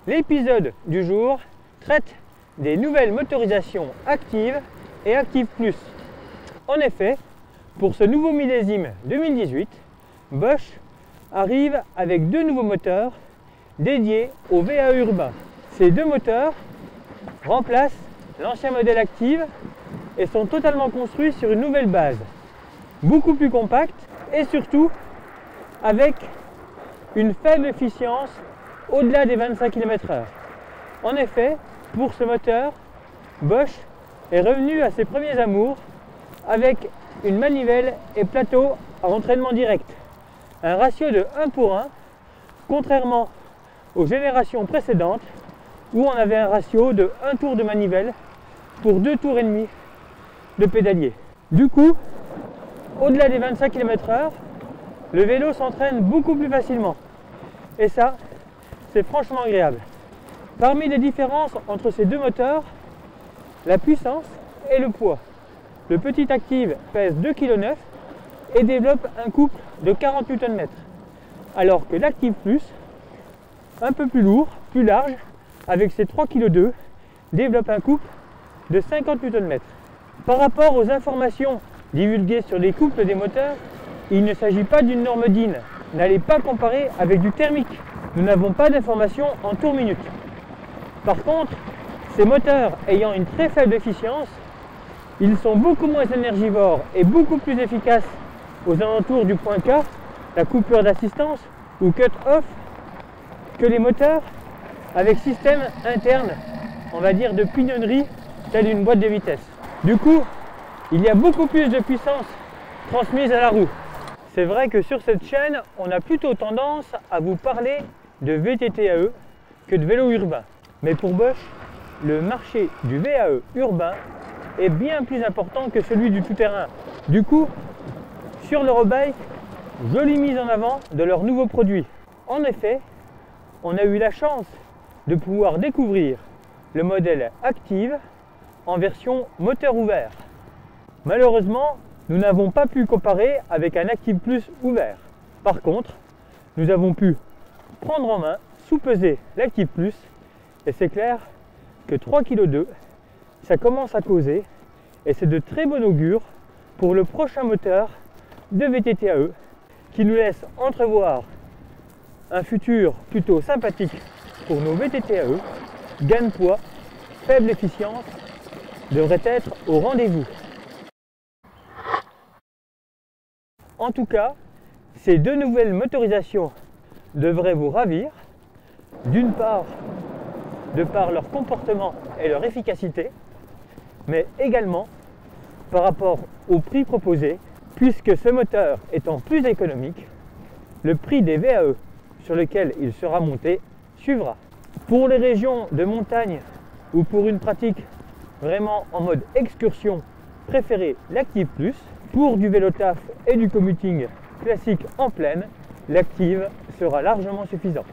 L'épisode du jour traite des nouvelles motorisations Active et Active Plus. En effet, pour ce nouveau millésime 2018, Bosch arrive avec deux nouveaux moteurs dédiés au VAE urbain. Ces deux moteurs remplacent l'ancien modèle Active et sont totalement construits sur une nouvelle base, beaucoup plus compacte et surtout avec une faible efficience au-delà des 25 km/h. En effet, pour ce moteur, Bosch est revenu à ses premiers amours avec une manivelle et plateau à entraînement direct. Un ratio de 1 pour 1, contrairement aux générations précédentes où on avait un ratio de 1 tour de manivelle pour 2 tours et demi de pédalier. Du coup, au-delà des 25 km/h, le vélo s'entraîne beaucoup plus facilement. Et ça, c'est franchement agréable. Parmi les différences entre ces deux moteurs, la puissance et le poids. Le petit Active pèse 2,9 kg et développe un couple de 40 Nm, alors que l'Active Plus, un peu plus lourd, plus large, avec ses 3,2 kg, développe un couple de 50 Nm. Par rapport aux informations divulguées sur les couples des moteurs, il ne s'agit pas d'une norme DIN. N'allez pas comparer avec du thermique. Nous n'avons pas d'informations en tours minute. Par contre, ces moteurs ayant une très faible efficience, ils sont beaucoup moins énergivores et beaucoup plus efficaces aux alentours du point K, la coupure d'assistance ou cut-off, que les moteurs avec système interne, on va dire de pignonnerie, telle une boîte de vitesse. Du coup, il y a beaucoup plus de puissance transmise à la roue. C'est vrai que sur cette chaîne, on a plutôt tendance à vous parler de VTT-AE que de vélo urbain. Mais pour Bosch, le marché du VAE urbain est bien plus important que celui du tout-terrain. Du coup, sur l'Eurobike, jolie mise en avant de leurs nouveaux produits. En effet, on a eu la chance de pouvoir découvrir le modèle Active en version moteur ouvert. Malheureusement, nous n'avons pas pu comparer avec un Active Plus ouvert. Par contre, nous avons pu prendre en main, sous-peser l'Active Plus, et c'est clair que 3,2 kg, ça commence à causer, et c'est de très bon augure pour le prochain moteur de VTT-AE qui nous laisse entrevoir un futur plutôt sympathique pour nos VTT-AE. Gain de poids, faible efficience devrait être au rendez-vous. En tout cas, ces deux nouvelles motorisations devraient vous ravir, d'une part, de par leur comportement et leur efficacité, mais également par rapport au prix proposé, puisque ce moteur étant plus économique, le prix des VAE sur lequel il sera monté suivra. Pour les régions de montagne ou pour une pratique vraiment en mode excursion, préférez l'Active Plus. Pour du vélo taf et du commuting classique en plaine, l'Active sera largement suffisant.